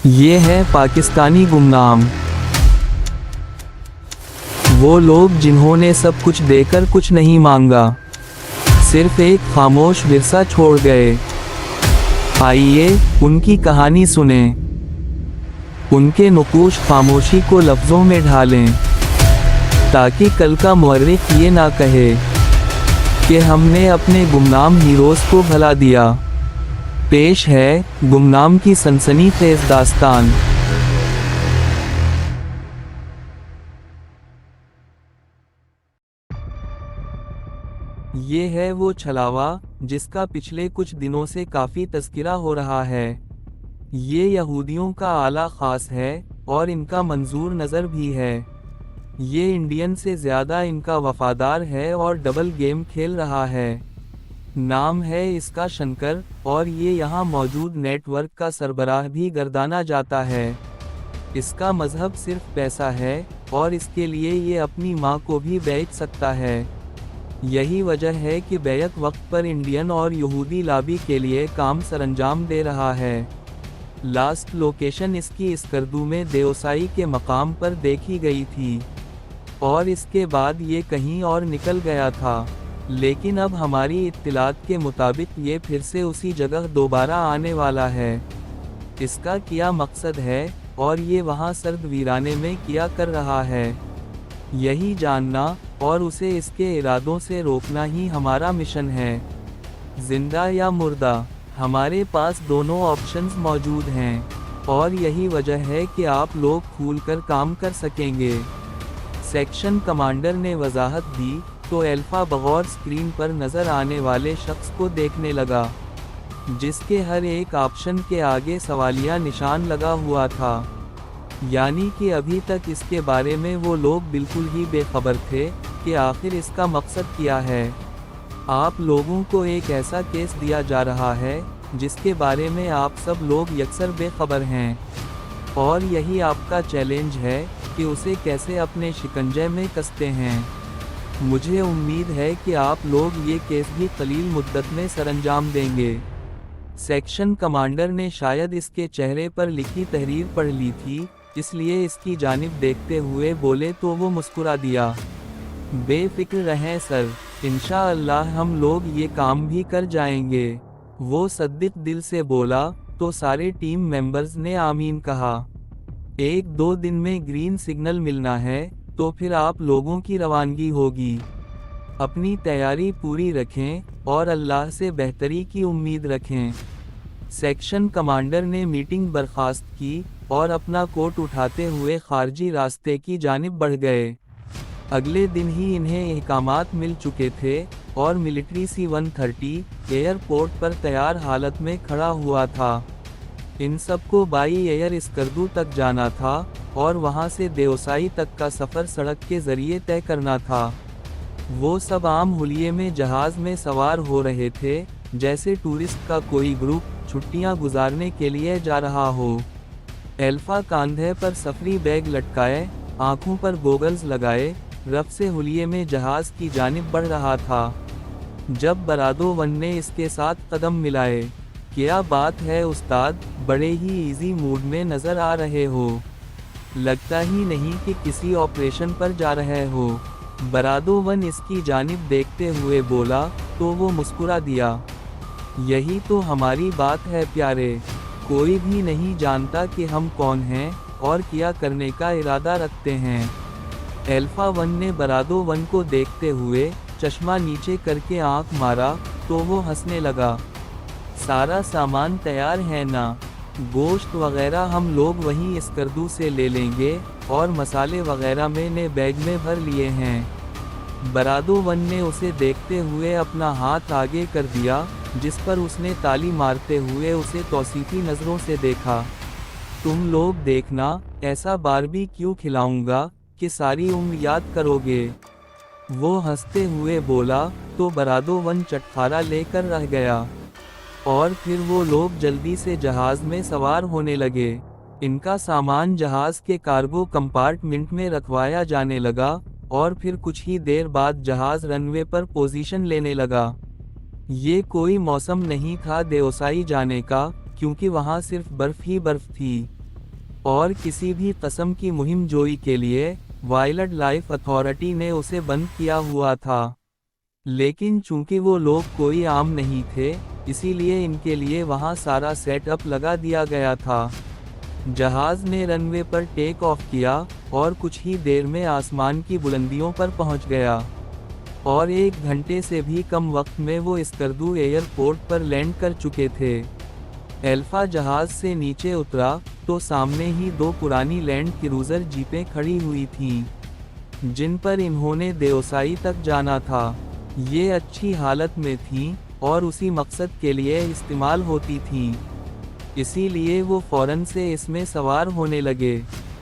ये है पाकिस्तानी गुमनाम। वो लोग जिन्होंने सब कुछ देकर कुछ नहीं मांगा, सिर्फ एक खामोश विरसा छोड़ गए। आइए उनकी कहानी सुने, उनके नुकूश खामोशी को लफ्ज़ों में ढालें, ताकि कल का मुअर्रिख ये ना कहे कि हमने अपने गुमनाम हीरोज़ को भला दिया। पेश है गुमनाम की सनसनीखेज़ दास्तान। ये है वो छलावा जिसका पिछले कुछ दिनों से काफ़ी तज़किरा हो रहा है। ये यहूदियों का आला ख़ास है और इनका मंजूर नज़र भी है। ये इंडियन से ज़्यादा इनका वफ़ादार है और डबल गेम खेल रहा है। नाम है इसका शंकर और ये यहाँ मौजूद नेटवर्क का सरबराह भी गर्दाना जाता है। इसका मजहब सिर्फ पैसा है और इसके लिए ये अपनी माँ को भी बेच सकता है। यही वजह है कि बैक वक्त पर इंडियन और यहूदी लाबी के लिए काम सरंजाम दे रहा है। लास्ट लोकेशन इसकी स्कर्दू में देओसाई के मकाम पर देखी गई थी और इसके बाद ये कहीं और निकल गया था, लेकिन अब हमारी इत्तिलात के मुताबिक ये फिर से उसी जगह दोबारा आने वाला है। इसका क्या मकसद है और ये वहाँ सर्द वीराने में क्या कर रहा है, यही जानना और उसे इसके इरादों से रोकना ही हमारा मिशन है। जिंदा या मुर्दा, हमारे पास दोनों ऑप्शंस मौजूद हैं और यही वजह है कि आप लोग खुलकर काम कर सकेंगे। सेक्शन कमांडर ने वजाहत दी तो एल्फा बगौर स्क्रीन पर नज़र आने वाले शख्स को देखने लगा, जिसके हर एक ऑप्शन के आगे सवालिया निशान लगा हुआ था। यानी कि अभी तक इसके बारे में वो लोग बिल्कुल ही बेखबर थे कि आखिर इसका मकसद क्या है। आप लोगों को एक ऐसा केस दिया जा रहा है जिसके बारे में आप सब लोग यकसर बेखबर हैं, और यही आपका चैलेंज है कि उसे कैसे अपने शिकंजे में कसते हैं। मुझे उम्मीद है कि आप लोग ये केस भी कलील मुद्दत में सरंजाम देंगे। सेक्शन कमांडर ने शायद इसके चेहरे पर लिखी तहरीर पढ़ ली थी, इसलिए इसकी जानिब देखते हुए बोले तो वो मुस्कुरा दिया। बेफिक्र रहें सर, इंशाअल्लाह हम लोग ये काम भी कर जाएंगे। वो सद्दिक दिल से बोला तो सारे टीम मेंबर्स ने आमीन कहा। 1-2 दिन में ग्रीन सिग्नल मिलना है तो फिर आप लोगों की रवानगी होगी। अपनी तैयारी पूरी रखें और अल्लाह से बेहतरी की उम्मीद रखें। सेक्शन कमांडर ने मीटिंग बर्खास्त की और अपना कोट उठाते हुए खारजी रास्ते की जानिब बढ़ गए। अगले दिन ही इन्हें अहकामात मिल चुके थे और मिलिट्री C-130 एयरपोर्ट पर तैयार हालत में खड़ा हुआ था। इन सबको बाई एयर स्कर्दू तक जाना था और वहां से देओसाई तक का सफ़र सड़क के ज़रिए तय करना था। वो सब आम हुलिये में जहाज़ में सवार हो रहे थे, जैसे टूरिस्ट का कोई ग्रुप छुट्टियां गुजारने के लिए जा रहा हो। एल्फा कांधे पर सफरी बैग लटकाए, आंखों पर गोगल्स लगाए, रफ से हुलिये में जहाज़ की जानिब बढ़ रहा था, जब बरादो-1 ने इसके साथ कदम मिलाए। क्या बात है उस्ताद, बड़े ही इजी मूड में नज़र आ रहे हो। लगता ही नहीं कि किसी ऑपरेशन पर जा रहे हो। बरादो-1 इसकी जानिब देखते हुए बोला तो वो मुस्कुरा दिया। यही तो हमारी बात है प्यारे, कोई भी नहीं जानता कि हम कौन हैं और क्या करने का इरादा रखते हैं। एल्फा-1 ने बरादो-1 को देखते हुए चश्मा नीचे करके आंख मारा तो वो हंसने लगा। सारा सामान तैयार है ना? गोश्त वगैरह हम लोग वहीं स्कर्दू से ले लेंगे और मसाले वगैरह मैंने बैग में भर लिए हैं। बरादो-1 ने उसे देखते हुए अपना हाथ आगे कर दिया, जिस पर उसने ताली मारते हुए उसे तौसीफी नज़रों से देखा। तुम लोग देखना, ऐसा बारबेक्यू खिलाऊंगा कि सारी उम्र याद करोगे। वो हंसते हुए बोला तो बरादो-1 चटखारा लेकर रह गया और फिर वो लोग जल्दी से जहाज़ में सवार होने लगे। इनका सामान जहाज़ के कार्गो कंपार्टमेंट में रखवाया जाने लगा और फिर कुछ ही देर बाद जहाज़ रनवे पर पोजीशन लेने लगा। ये कोई मौसम नहीं था देओसाई जाने का, क्योंकि वहाँ सिर्फ बर्फ़ ही बर्फ़ थी। और किसी भी किस्म की मुहिम जोई के लिए वाइल्ड लाइफ अथॉरिटी ने उसे बंद किया हुआ था। लेकिन चूंकि वो लोग कोई आम नहीं थे, इसीलिए इनके लिए वहां सारा सेटअप लगा दिया गया था। जहाज ने रनवे पर टेक ऑफ किया और कुछ ही देर में आसमान की बुलंदियों पर पहुंच गया और 1 घंटे से भी कम वक्त में वो स्कर्दू एयरपोर्ट पर लैंड कर चुके थे। एल्फा जहाज से नीचे उतरा तो सामने ही 2 पुरानी लैंड क्रूजर जीपें खड़ी हुई थीं, जिन पर इन्होंने देओसाई तक जाना था। ये अच्छी हालत में थीं और उसी मकसद के लिए इस्तेमाल होती थीं, इसीलिए वो फौरन से इसमें सवार होने लगे।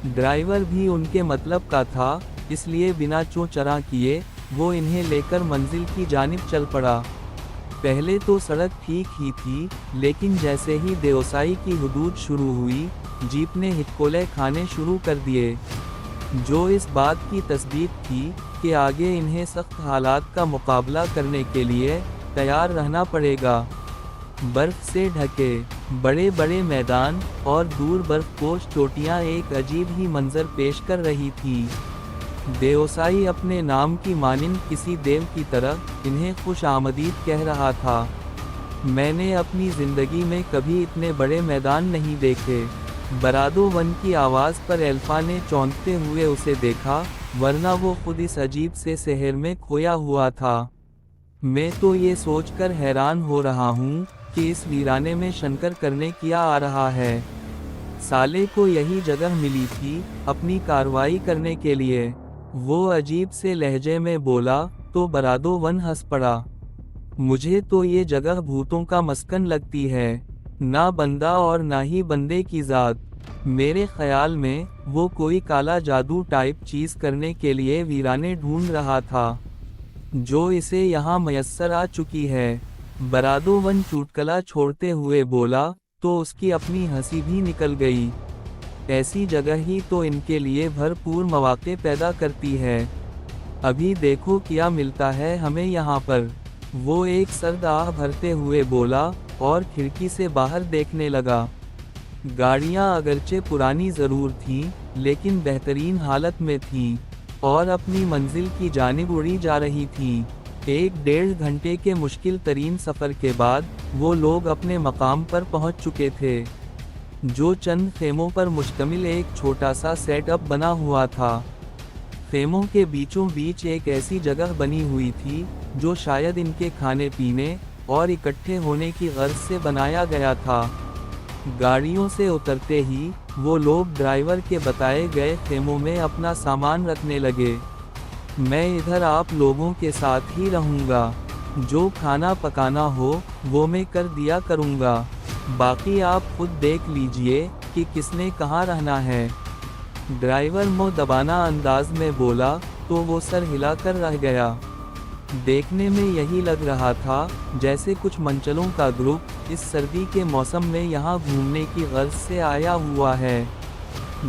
ड्राइवर भी उनके मतलब का था, इसलिए बिना चौचरा किए वो इन्हें लेकर मंजिल की जानिब चल पड़ा। पहले तो सड़क ठीक ही थी, लेकिन जैसे ही देओसाई की हुदूद शुरू हुई, जीप ने हिचकोले खाने शुरू कर दिए, जो इस बात की तस्दीक थी कि आगे इन्हें सख्त हालात का मुकाबला करने के लिए तैयार रहना पड़ेगा। बर्फ से ढके बड़े बड़े मैदान और दूर बर्फपोश चोटियां एक अजीब ही मंजर पेश कर रही थीं। देओसाई अपने नाम की मानिंद किसी देव की तरह इन्हें खुश आमदीद कह रहा था। मैंने अपनी जिंदगी में कभी इतने बड़े मैदान नहीं देखे। बरादो वन की आवाज़ पर एल्फा ने चौंकते हुए उसे देखा, वरना वो खुद इस अजीब से शहर में खोया हुआ था। मैं तो ये सोचकर हैरान हो रहा हूँ कि इस वीराने में शंकर करने क्या आ रहा है। साले को यही जगह मिली थी अपनी कार्रवाई करने के लिए। वो अजीब से लहजे में बोला तो बरादो वन हंस पड़ा। मुझे तो ये जगह भूतों का मस्कन लगती है, ना बंदा और ना ही बंदे की ज़ात। मेरे ख्याल में वो कोई काला जादू टाइप चीज़ करने के लिए वीराने ढूंढ रहा था, जो इसे यहाँ मयस्सर आ चुकी है। बरादो वन चुटकुला छोड़ते हुए बोला तो उसकी अपनी हंसी भी निकल गई। ऐसी जगह ही तो इनके लिए भरपूर मौके पैदा करती है। अभी देखो क्या मिलता है हमें यहाँ पर। वो एक सर्द आह भरते हुए बोला और खिड़की से बाहर देखने लगा। गाड़ियाँ अगरचे पुरानी ज़रूर थीं, लेकिन बेहतरीन हालत में थीं और अपनी मंजिल की जानिब उड़ी जा रही थीं। 1-1.5 घंटे के मुश्किल तरीन सफ़र के बाद वो लोग अपने मकाम पर पहुंच चुके थे, जो चंद खेमों पर मुश्तमिल एक छोटा सा सेटअप बना हुआ था। खेमों के बीचों बीच एक ऐसी जगह बनी हुई थी जो शायद इनके खाने पीने और इकट्ठे होने की गर्ज से बनाया गया था। गाड़ियों से उतरते ही वो लोग ड्राइवर के बताए गए खेमों में अपना सामान रखने लगे। मैं इधर आप लोगों के साथ ही रहूँगा, जो खाना पकाना हो वो मैं कर दिया करूँगा, बाकी आप खुद देख लीजिए कि किसने कहाँ रहना है। ड्राइवर मुँह दबाना अंदाज में बोला तो वो सर हिलाकर रह गया। देखने में यही लग रहा था जैसे कुछ मंचलों का ग्रुप इस सर्दी के मौसम में यहाँ घूमने की गर्ज से आया हुआ है।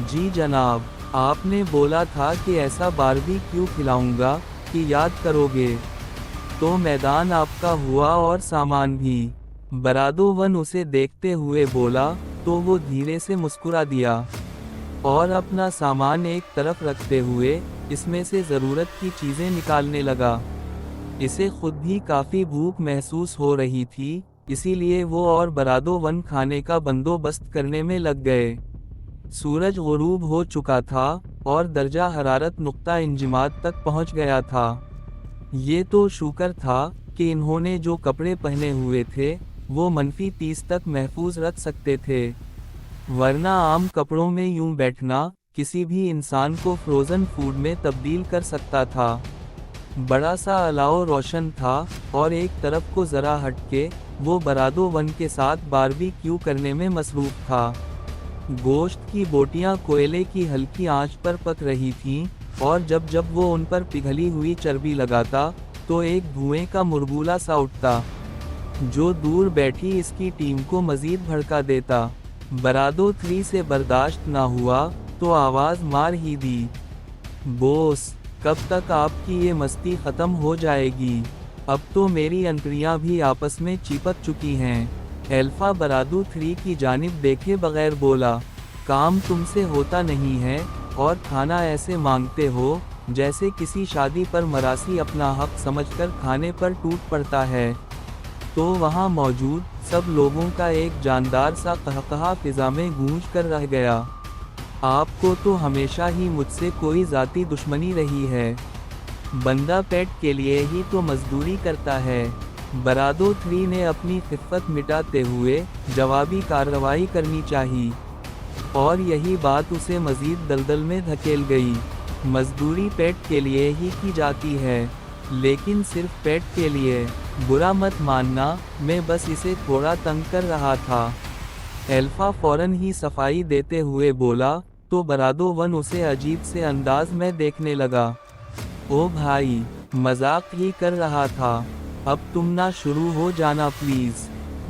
जी जनाब, आपने बोला था कि ऐसा बारबेक्यू खिलाऊंगा कि याद करोगे, तो मैदान आपका हुआ और सामान भी। बरादो वन उसे देखते हुए बोला तो वो धीरे से मुस्कुरा दिया और अपना सामान एक तरफ रखते हुए इसमें से ज़रूरत की चीज़ें निकालने लगा। इसे खुद भी काफ़ी भूख महसूस हो रही थी, इसीलिए वो और बरादो वन खाने का बंदोबस्त करने में लग गए। सूरज गुरूब हो चुका था और दर्जा हरारत नुक्ता इंजिमाद तक पहुंच गया था। ये तो शुक्र था कि इन्होंने जो कपड़े पहने हुए थे वो -30 तक महफूज रख सकते थे, वरना आम कपड़ों में यूं बैठना किसी भी इंसान को फ्रोज़न फूड में तब्दील कर सकता था। बड़ा सा अलाव रोशन था और एक तरफ को ज़रा हटके वो बरादो वन के साथ बारबेक्यू करने में मसरूफ़ था। गोश्त की बोटियां कोयले की हल्की आंच पर पक रही थीं और जब जब वो उन पर पिघली हुई चर्बी लगाता तो एक धुएं का मुरगुला सा उठता, जो दूर बैठी इसकी टीम को मज़ीद भड़का देता। बरादो 3 से बर्दाश्त ना हुआ तो आवाज़ मार ही दी, बॉस, कब तक आपकी ये मस्ती ख़त्म हो जाएगी? अब तो मेरी अंतड़ियाँ भी आपस में चिपक चुकी हैं। एल्फा बरादो 3 की जानिब देखे बगैर बोला। काम तुमसे होता नहीं है और खाना ऐसे मांगते हो जैसे किसी शादी पर मरासी अपना हक समझकर खाने पर टूट पड़ता है। तो वहाँ मौजूद सब लोगों का एक जानदार सा कहकहा फिजा में गूंज कर रह गया। आपको तो हमेशा ही मुझसे कोई ज़ाती दुश्मनी रही है। बंदा पेट के लिए ही तो मजदूरी करता है। बरादो-3 ने अपनी खिफ़्फ़त मिटाते हुए जवाबी कार्रवाई करनी चाहिए, और यही बात उसे मज़ीद दलदल में धकेल गई। मजदूरी पेट के लिए ही की जाती है, लेकिन सिर्फ पेट के लिए। बुरा मत मानना, मैं बस इसे थोड़ा तंग कर रहा था। एल्फा फौरन ही सफाई देते हुए बोला, तो बरादो-1 उसे अजीब से अंदाज में देखने लगा। ओ भाई, मजाक ही कर रहा था, अब तुम ना शुरू हो जाना प्लीज।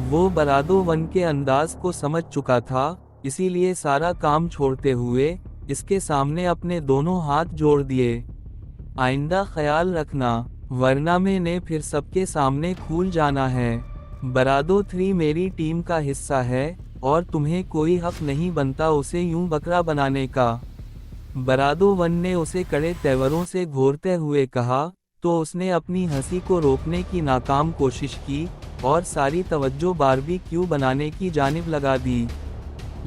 वो बरादो-1 के अंदाज को समझ चुका था, इसीलिए सारा काम छोड़ते हुए इसके सामने अपने दोनों हाथ जोड़ दिए। आइंदा ख्याल रखना, वरना मैंने फिर सबके सामने खूल जाना है। बरादो-3 मेरी टीम का हिस्सा है और तुम्हें कोई हक नहीं बनता उसे यूं बकरा बनाने का। बरादो-1 ने उसे कड़े तेवरों से घूरते हुए कहा, तो उसने अपनी हंसी को रोकने की नाकाम कोशिश की और सारी तवज्जो बारबेक्यू बनाने की जानिब लगा दी।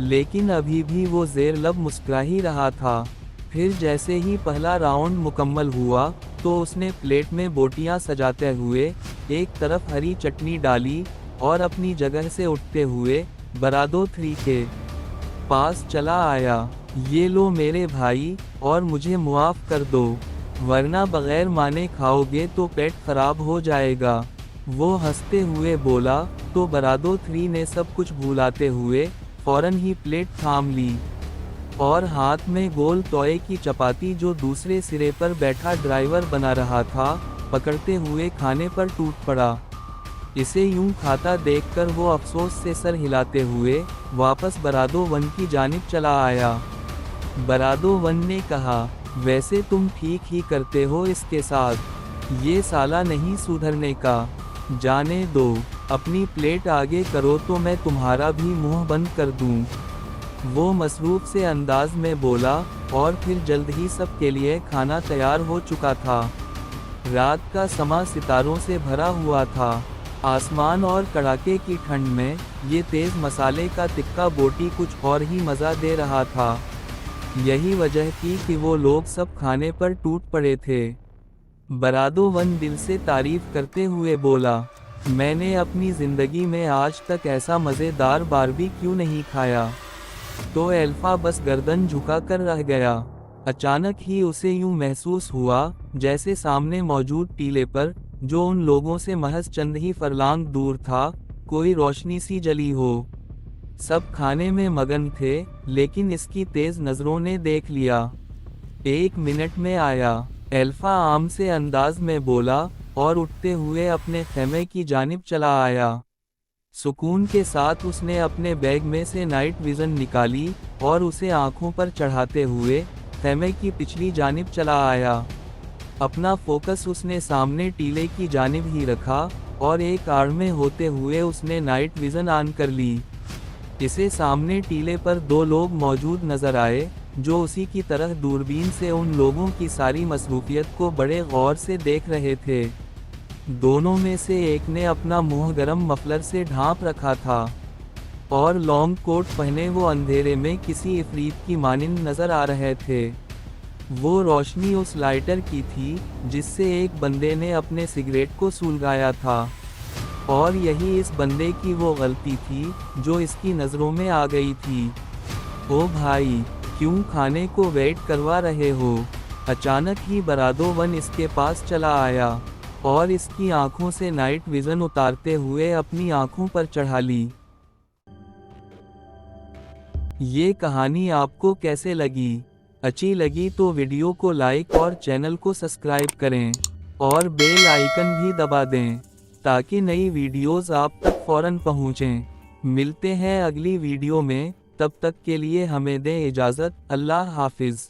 लेकिन अभी भी वो ज़ेर लब मुस्कुरा ही रहा था। फिर जैसे ही पहला राउंड मुकम्मल हुआ, तो उसने प्लेट में बोटियां सजाते हुए एक तरफ हरी चटनी डाली और अपनी जगह से उठते हुए बरादो-3 के पास चला आया। ये लो मेरे भाई, और मुझे मुआफ़ कर दो, वरना बगैर माने खाओगे तो पेट खराब हो जाएगा। वो हंसते हुए बोला, तो बरादो-3 ने सब कुछ भुलाते हुए फौरन ही प्लेट थाम ली और हाथ में गोल तोए की चपाती जो दूसरे सिरे पर बैठा ड्राइवर बना रहा था, पकड़ते हुए खाने पर टूट पड़ा। इसे यूं खाता देखकर वो अफसोस से सर हिलाते हुए वापस बरादो-1 की जानिब चला आया। बरादो-1 ने कहा, वैसे तुम ठीक ही करते हो इसके साथ, ये साला नहीं सुधरने का। जाने दो, अपनी प्लेट आगे करो तो मैं तुम्हारा भी मुंह बंद कर दूं। वो मसरूफ से अंदाज में बोला, और फिर जल्द ही सब के लिए खाना तैयार हो चुका था। रात का समा सितारों से भरा हुआ था। आसमान और कड़ाके की ठंड में ये तेज़ मसाले का तिक्का बोटी कुछ और ही मज़ा दे रहा था। यही वजह थी कि वो लोग सब खाने पर टूट पड़े थे। बरादो-1 दिल से तारीफ करते हुए बोला, मैंने अपनी ज़िंदगी में आज तक ऐसा मज़ेदार बारबेक्यू नहीं खाया। तो एल्फा बस गर्दन झुका कर रह गया। अचानक ही उसे यूं महसूस हुआ जैसे सामने मौजूद टीले पर, जो उन लोगों से महज चंद ही फरलांग दूर था, कोई रोशनी सी जली हो। सब खाने में मगन थे, लेकिन इसकी तेज नज़रों ने देख लिया। 1 मिनट में आया, एल्फा आम से अंदाज में बोला, और उठते हुए अपने खेमे की जानिब चला आया। सुकून के साथ उसने अपने बैग में से नाइट विज़न निकाली और उसे आंखों पर चढ़ाते हुए खेमे की पिछली जानिब चला आया। अपना फोकस उसने सामने टीले की जानिब ही रखा और एक आड़ में होते हुए उसने नाइट विज़न ऑन कर ली। इसे सामने टीले पर 2 लोग मौजूद नजर आए, जो उसी की तरह दूरबीन से उन लोगों की सारी मसरूफियत को बड़े गौर से देख रहे थे। दोनों में से एक ने अपना मुंह गरम मफलर से ढांप रखा था और लॉन्ग कोट पहने वो अंधेरे में किसी इफरीत की मानिंद नजर आ रहे थे। वो रोशनी उस लाइटर की थी जिससे एक बंदे ने अपने सिगरेट को सुलगाया था, और यही इस बंदे की वो गलती थी जो इसकी नज़रों में आ गई थी। ओ भाई, क्यों खाने को वेट करवा रहे हो? अचानक ही बरादो-1 इसके पास चला आया और इसकी आंखों से नाइट विज़न उतारते हुए अपनी आंखों पर चढ़ा ली। ये कहानी आपको कैसे लगी? अच्छी लगी तो वीडियो को लाइक और चैनल को सब्सक्राइब करें और बेल आइकन भी दबा दें, ताकि नई वीडियोस आप तक फौरन पहुंचें। मिलते हैं अगली वीडियो में, तब तक के लिए हमें दें इजाज़त। अल्लाह हाफिज़।